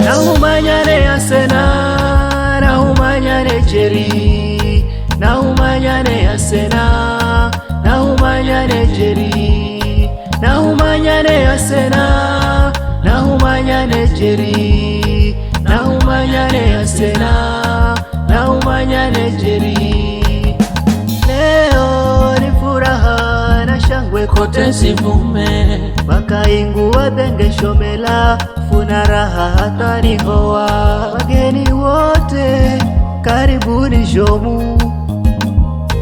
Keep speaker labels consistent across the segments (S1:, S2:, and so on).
S1: Nahumanyane Asena, nahumanyane Jerry, nahumanyane Asena, nahumanyane Jerry, nahumanyane Asena, nahumanyane Jerry, nahumanyane Asena, nahumanyane Jerry. Leo ni furaha na shangwe kote sivume, Makaingu wadhenge shomela, funa raha hata ni hoa. Wageni wote karibuni Jomu,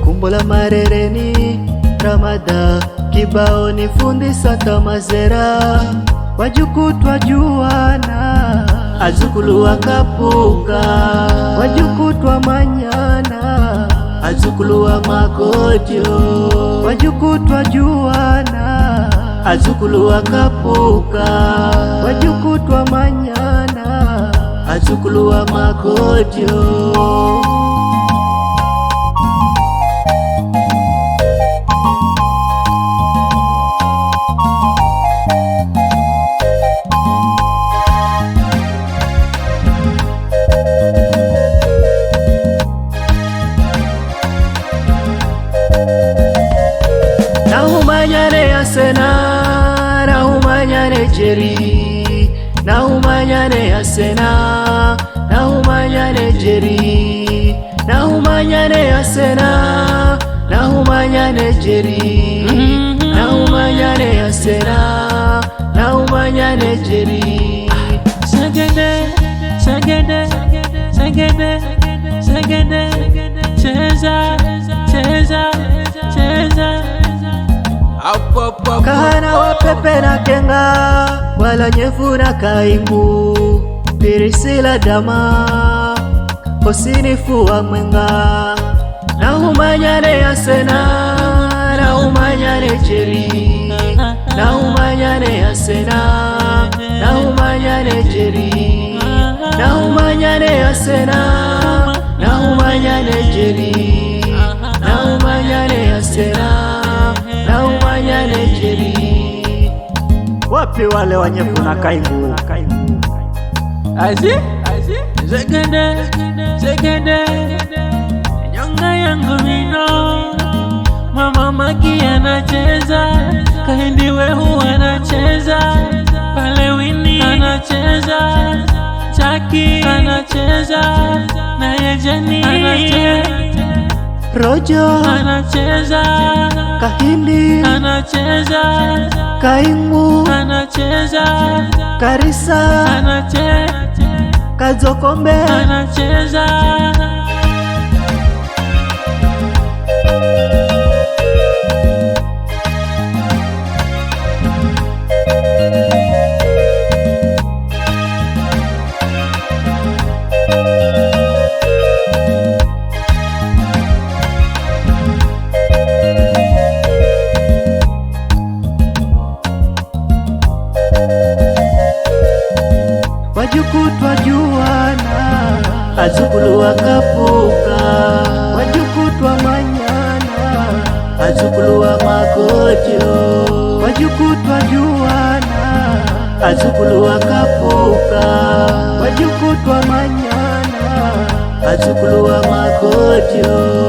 S1: Kumbola Marereni, Ramada kibao ni fundi Santa Mazera. Wajuku twajuana, azukulu wakapunga, wajuku twamanyana, azukulu wa makojo. Wajuku twajuana, azukulu wakapuka, wajuku twamanyana, azukulu wa makojo. Nahumanyane Asena, nahumanyane Jerry, nahumanyane Asena, nahumanyane Jerry, nahumanyane Asena, nahumanyane Jerry, nahumanyane Asena, nahumanyane Jerry.
S2: Sagede, sagede, sagede, sagede, cheza, cheza, cheza.
S1: Kahana wa pepe na kenga, wala nyefu na Kaingu, Pirisila dama, Hosinifu wa mwenga. Nahumanyane Asena, nahumanyane Jerry, nahumanyane Asena, nahumanyane Jerry, nahumanyane Asena, nahumanyane Jerry, nahumanyane Asena, nahumanyane Jerry. Wapi wale wanyefu na Kaingu?
S2: Azi? Zegede, zegede, nyonga yangu mino, Mama Magi anacheza, Kahindi Wehu anacheza, pale Winnie anacheza, Jackie anacheza, na Yejeni anacheza,
S1: Rojo
S2: anacheza,
S1: Kahindi
S2: anacheza,
S1: Kaingu
S2: anacheza,
S1: Karisa
S2: anacheza,
S1: Kazokombe
S2: anacheza.
S1: Wajuku twajuana, azukulu wakapuka, wajuku twamanyana, azukulu wa makojo. Wajuku twajuana, azukulu wakapuka, wajuku twamanyana, azukulu wa makojo.